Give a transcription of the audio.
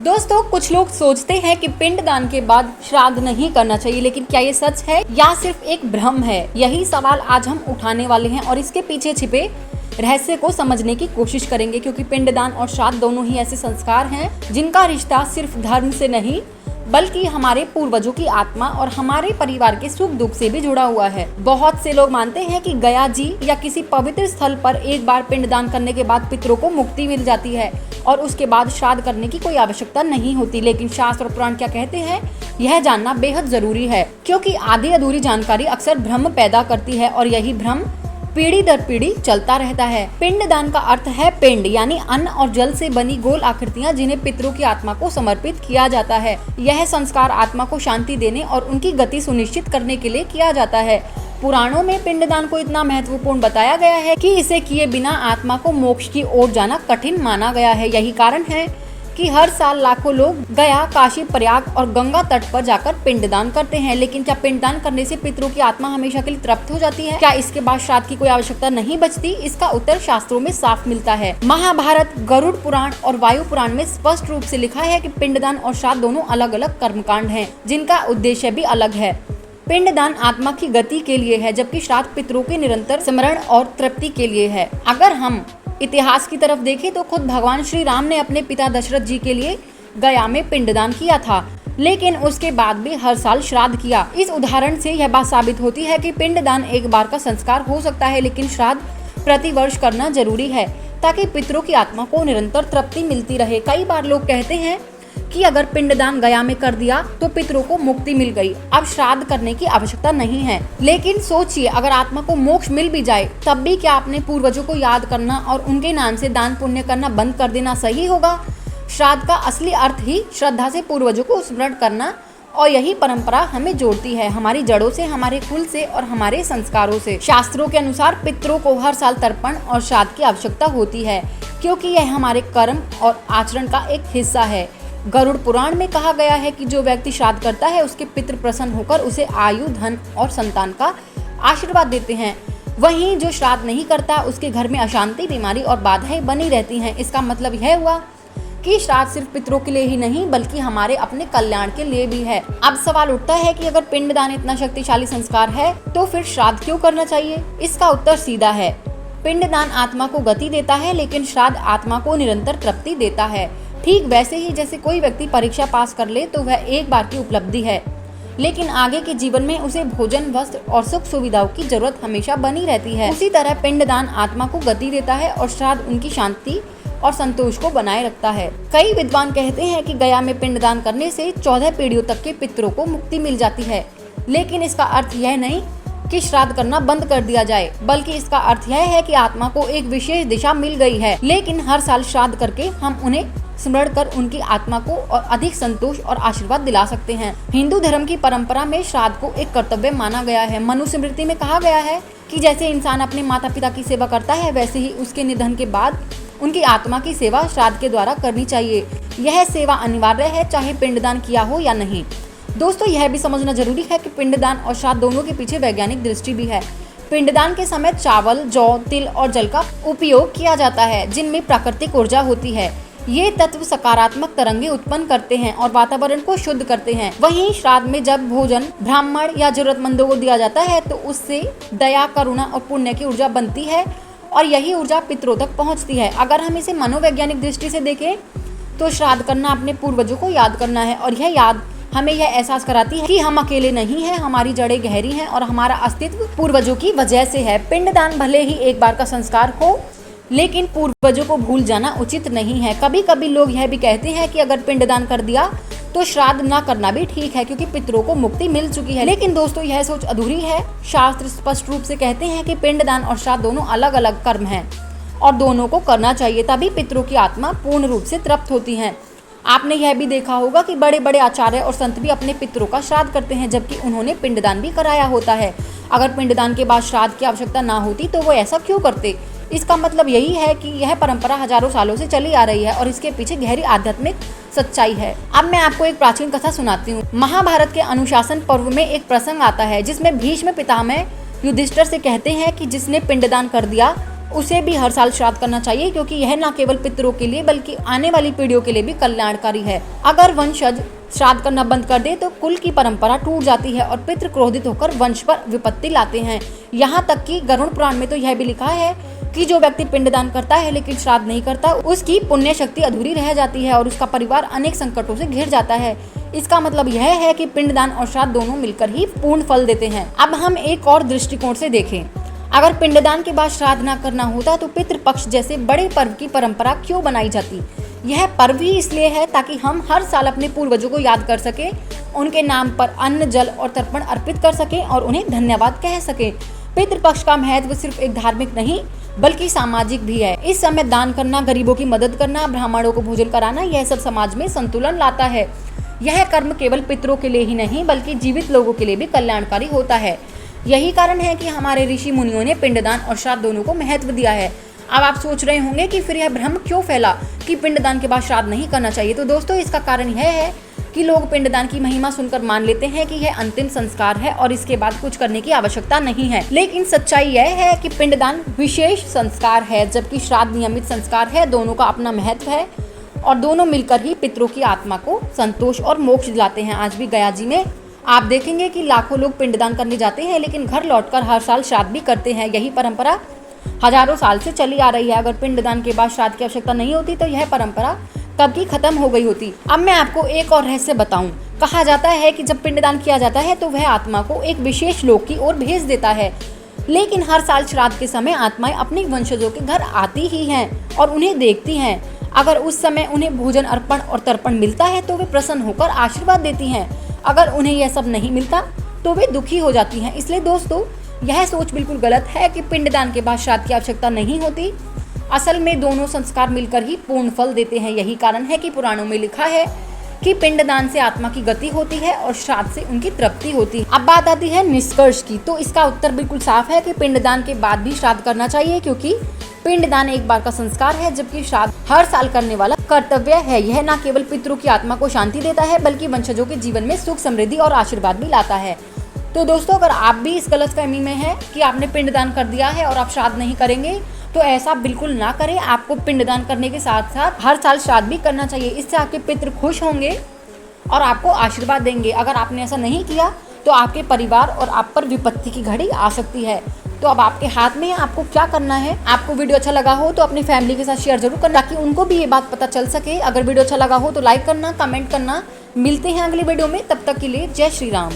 दोस्तों, कुछ लोग सोचते हैं कि पिंडदान के बाद श्राद्ध नहीं करना चाहिए, लेकिन क्या ये सच है या सिर्फ एक भ्रम है? यही सवाल आज हम उठाने वाले हैं और इसके पीछे छिपे रहस्य को समझने की कोशिश करेंगे, क्योंकि पिंडदान और श्राद्ध दोनों ही ऐसे संस्कार हैं जिनका रिश्ता सिर्फ धर्म से नहीं बल्कि हमारे पूर्वजों की आत्मा और हमारे परिवार के सुख दुख से भी जुड़ा हुआ है। बहुत से लोग मानते हैं कि गया जी या किसी पवित्र स्थल पर एक बार पिंडदान करने के बाद पितरों को मुक्ति मिल जाती है और उसके बाद श्राद्ध करने की कोई आवश्यकता नहीं होती। लेकिन शास्त्र और पुराण क्या कहते हैं, यह जानना बेहद जरूरी है, क्योंकि आधी अधूरी जानकारी अक्सर भ्रम पैदा करती है और यही भ्रम पीढ़ी दर पीढ़ी चलता रहता है। पिंडदान का अर्थ है पिंड यानी अन्न और जल से बनी गोल आकृतियां जिन्हें पितरों की आत्मा को समर्पित किया जाता है। यह संस्कार आत्मा को शांति देने और उनकी गति सुनिश्चित करने के लिए किया जाता है। पुराणों में पिंडदान को इतना महत्वपूर्ण बताया गया है कि इसे किए बिना आत्मा को मोक्ष की ओर जाना कठिन माना गया है। यही कारण है कि हर साल लाखों लोग गया, काशी, प्रयाग और गंगा तट पर जाकर पिंडदान करते हैं। लेकिन क्या पिंडदान करने से पितरों की आत्मा हमेशा के लिए तृप्त हो जाती है? क्या इसके बाद श्राद्ध की कोई आवश्यकता नहीं बचती? इसका उत्तर शास्त्रों में साफ मिलता है। महाभारत, गरुड़ पुराण और वायु पुराण में स्पष्ट रूप से लिखा है कि पिंडदान और श्राद्ध दोनों अलग अलग कर्मकांड हैं, जिनका उद्देश्य भी अलग है। पिंडदान आत्मा की गति के लिए है, जबकि श्राद्ध पितरों के निरंतर स्मरण और तृप्ति के लिए है। अगर हम इतिहास की तरफ देखें तो खुद भगवान श्री राम ने अपने पिता दशरथ जी के लिए गया में पिंडदान किया था, लेकिन उसके बाद भी हर साल श्राद्ध किया। इस उदाहरण से यह बात साबित होती है कि पिंडदान एक बार का संस्कार हो सकता है, लेकिन श्राद्ध प्रतिवर्ष करना जरूरी है ताकि पितरों की आत्मा को निरंतर तृप्ति मिलती रहे। कई बार लोग कहते हैं कि अगर पिंडदान गया में कर दिया तो पितरों को मुक्ति मिल गई, अब श्राद्ध करने की आवश्यकता नहीं है। लेकिन सोचिए, अगर आत्मा को मोक्ष मिल भी जाए तब भी क्या अपने पूर्वजों को याद करना और उनके नाम से दान पुण्य करना बंद कर देना सही होगा? श्राद्ध का असली अर्थ ही श्रद्धा से पूर्वजों को स्मरण करना, और यही परंपरा हमें जोड़ती है हमारी जड़ों से, हमारे कुल से और हमारे संस्कारों से। शास्त्रों के अनुसार पितरों को हर साल तर्पण और श्राद्ध की आवश्यकता होती है, क्योंकि यह हमारे कर्म और आचरण का एक हिस्सा है। गरुड़ पुराण में कहा गया है कि जो व्यक्ति श्राद्ध करता है उसके पितृ प्रसन्न होकर उसे आयु, धन और संतान का आशीर्वाद देते हैं। वहीं जो श्राद्ध नहीं करता उसके घर में अशांति, बीमारी और बाधाएं बनी रहती हैं। इसका मतलब यह हुआ कि श्राद्ध सिर्फ पितरों के लिए ही नहीं बल्कि हमारे अपने कल्याण के लिए भी है। अब सवाल उठता है कि अगर पिंडदान इतना शक्तिशाली संस्कार है तो फिर श्राद्ध क्यों करना चाहिए? इसका उत्तर सीधा है। पिंडदान आत्मा को गति देता है, लेकिन श्राद्ध आत्मा को निरंतर तृप्ति देता है। ठीक वैसे ही जैसे कोई व्यक्ति परीक्षा पास कर ले तो वह एक बार की उपलब्धि है, लेकिन आगे के जीवन में उसे भोजन, वस्त्र और सुख सुविधाओं की जरूरत हमेशा बनी रहती है। उसी तरह पिंडदान आत्मा को गति देता है और श्राद्ध उनकी शांति और संतोष को बनाए रखता है। कई विद्वान कहते हैं कि गया में पिंडदान करने से 14 पीढ़ियों तक के पितरों को मुक्ति मिल जाती है। लेकिन इसका अर्थ यह नहीं कि श्राद्ध करना बंद कर दिया जाए, बल्कि इसका अर्थ यह है कि आत्मा को एक विशेष दिशा मिल गई है। लेकिन हर साल श्राद्ध करके हम उन्हें स्मरण कर उनकी आत्मा को और अधिक संतोष और आशीर्वाद दिला सकते हैं। हिंदू धर्म की परंपरा में श्राद्ध को एक कर्तव्य माना गया है। मनुस्मृति में कहा गया है कि जैसे इंसान अपने माता पिता की सेवा करता है, वैसे ही उसके निधन के बाद उनकी आत्मा की सेवा श्राद्ध के द्वारा करनी चाहिए। यह सेवा अनिवार्य है, चाहे पिंडदान किया हो या नहीं। दोस्तों, यह भी समझना जरूरी है कि पिंडदान और श्राद्ध दोनों के पीछे वैज्ञानिक दृष्टि भी है। पिंडदान के समय चावल, जौ, तिल और जल का उपयोग किया जाता है, जिनमें प्राकृतिक ऊर्जा होती है। ये तत्व सकारात्मक तरंगे उत्पन्न करते हैं और वातावरण को शुद्ध करते हैं। वहीं श्राद्ध में जब भोजन ब्राह्मण या जरूरतमंदों को दिया जाता है तो उससे दया, करुणा और पुण्य की ऊर्जा बनती है और यही ऊर्जा पितरों तक पहुंचती है। अगर हम इसे मनोवैज्ञानिक दृष्टि से देखें तो श्राद्ध करना अपने पूर्वजों को याद करना है, और यह याद हमें यह एहसास कराती है कि हम अकेले नहीं हैं, हमारी जड़ें गहरी हैं और हमारा अस्तित्व पूर्वजों की वजह से है। पिंडदान भले ही एक बार का संस्कार हो, लेकिन पूर्वजों को भूल जाना उचित नहीं है। कभी कभी लोग यह भी कहते हैं कि अगर पिंडदान कर दिया तो श्राद्ध न करना भी ठीक है, क्योंकि पितरों को मुक्ति मिल चुकी है। लेकिन दोस्तों, यह सोच अधूरी है। शास्त्र स्पष्ट रूप से कहते हैं कि पिंडदान और श्राद्ध दोनों अलग अलग कर्म हैं और दोनों को करना चाहिए, तभी पितरों की आत्मा पूर्ण रूप से तृप्त होती है। आपने यह भी देखा होगा कि बड़े बड़े आचार्य और संत भी अपने पितरों का श्राद्ध करते हैं, जबकि उन्होंने पिंडदान भी कराया होता है। अगर पिंडदान के बाद श्राद्ध की आवश्यकता ना होती तो वो ऐसा क्यों करते? इसका मतलब यही है कि यह परंपरा हजारों सालों से चली आ रही है और इसके पीछे गहरी आध्यात्मिक सच्चाई है। अब मैं आपको एक प्राचीन कथा सुनाती हूँ। महाभारत के अनुशासन पर्व में एक प्रसंग आता है जिसमें भीष्म पितामह युधिष्ठिर से कहते हैं कि जिसने पिंडदान कर दिया उसे भी हर साल श्राद्ध करना चाहिए, क्योंकि यह न केवल पितरों के लिए बल्कि आने वाली पीढ़ियों के लिए भी कल्याणकारी है। अगर वंशज श्राद्ध करना बंद कर दे तो कुल की परंपरा टूट जाती है और पितृ क्रोधित होकर वंश पर विपत्ति लाते हैं। यहाँ तक कि गरुड़ पुराण में तो यह भी लिखा है कि जो व्यक्ति पिंडदान करता है लेकिन श्राद्ध नहीं करता, उसकी पुण्य शक्ति अधूरी रह जाती है और उसका परिवार अनेक संकटों से घिर जाता है। इसका मतलब यह है कि पिंडदान और श्राद्ध दोनों मिलकर ही पूर्ण फल देते हैं। अब हम एक और दृष्टिकोण से देखें, अगर पिंडदान के बाद श्राद्ध न करना होता तो पितृपक्ष जैसे बड़े पर्व की परंपरा क्यों बनाई जाती? यह पर्व ही इसलिए है ताकि हम हर साल अपने पूर्वजों को याद कर सके, उनके नाम पर अन्न, जल और तर्पण अर्पित कर सके और उन्हें धन्यवाद कह सके। पितृपक्ष का महत्व सिर्फ एक धार्मिक नहीं बल्कि सामाजिक भी है। इस समय दान करना, गरीबों की मदद करना, ब्राह्मणों को भोजन कराना, यह सब समाज में संतुलन लाता है। यह कर्म केवल पितरों के लिए ही नहीं बल्कि जीवित लोगों के लिए भी कल्याणकारी होता है। यही कारण है कि हमारे ऋषि मुनियों ने पिंडदान और श्राद्ध दोनों को महत्व दिया है। अब आप सोच रहे होंगे कि फिर यह भ्रम क्यों फैला कि पिंडदान के बाद श्राद्ध नहीं करना चाहिए। तो दोस्तों, इसका कारण यह है कि लोग पिंडदान की महिमा सुनकर मान लेते हैं कि यह अंतिम संस्कार है और इसके बाद कुछ करने की आवश्यकता नहीं है। लेकिन सच्चाई यह है कि पिंडदान विशेष संस्कार है जबकि श्राद्ध नियमित संस्कार है। दोनों का अपना महत्व है और दोनों मिलकर ही पितरों की आत्मा को संतोष और मोक्ष दिलाते हैं। आज भी गया जी में आप देखेंगे कि लाखों लोग पिंडदान करने जाते हैं लेकिन घर लौटकर हर साल श्राद्ध भी करते हैं। यही परंपरा हजारों साल से चली आ रही है। अगर पिंडदान के बाद श्राद्ध की आवश्यकता नहीं होती तो यह परंपरा कब की खत्म हो गई होती। अब मैं आपको एक और रहस्य बताऊं। कहा जाता है कि जब पिंडदान किया जाता है तो वह आत्मा को एक विशेष लोक की ओर भेज देता है, लेकिन हर साल श्राद्ध के समय आत्माएं अपने वंशजों के घर आती ही हैं और उन्हें देखती हैं। अगर उस समय उन्हें भोजन, अर्पण और तर्पण मिलता है तो वे प्रसन्न होकर आशीर्वाद देती हैं। अगर उन्हें यह सब नहीं मिलता तो वे दुखी हो जाती हैं। इसलिए दोस्तों, यह सोच बिल्कुल गलत है कि पिंडदान के बाद श्राद्ध की आवश्यकता नहीं होती। असल में दोनों संस्कार मिलकर ही पूर्ण फल देते हैं। यही कारण है कि पुराणों में लिखा है कि पिंडदान से आत्मा की गति होती है और श्राद्ध से उनकी तृप्ति होती है। अब बात आती है निष्कर्ष की, तो इसका उत्तर बिल्कुल साफ है कि पिंडदान के बाद भी श्राद्ध करना चाहिए, क्योंकि पिंडदान एक बार का संस्कार है जबकि श्राद्ध हर साल करने वाला कर्तव्य है। यह न केवल पितरों की आत्मा को शांति देता है बल्कि वंशजों के जीवन में सुख, समृद्धि और आशीर्वाद भी लाता है। तो दोस्तों, अगर आप भी इस गलतफहमी में हैं कि आपने पिंडदान कर दिया है और आप श्राद्ध नहीं करेंगे, तो ऐसा बिल्कुल ना करें। आपको पिंडदान करने के साथ साथ हर साल श्राद्ध भी करना चाहिए। इससे आपके पितृ खुश होंगे और आपको आशीर्वाद देंगे। अगर आपने ऐसा नहीं किया तो आपके परिवार और आप पर विपत्ति की घड़ी आ सकती है। तो अब आपके हाथ में है, आपको क्या करना है। आपको वीडियो अच्छा लगा हो तो अपनी फैमिली के साथ शेयर जरूर करना ताकि उनको भी ये बात पता चल सके। अगर वीडियो अच्छा लगा हो तो लाइक करना, कमेंट करना। मिलते हैं अगली वीडियो में, तब तक के लिए जय श्री राम।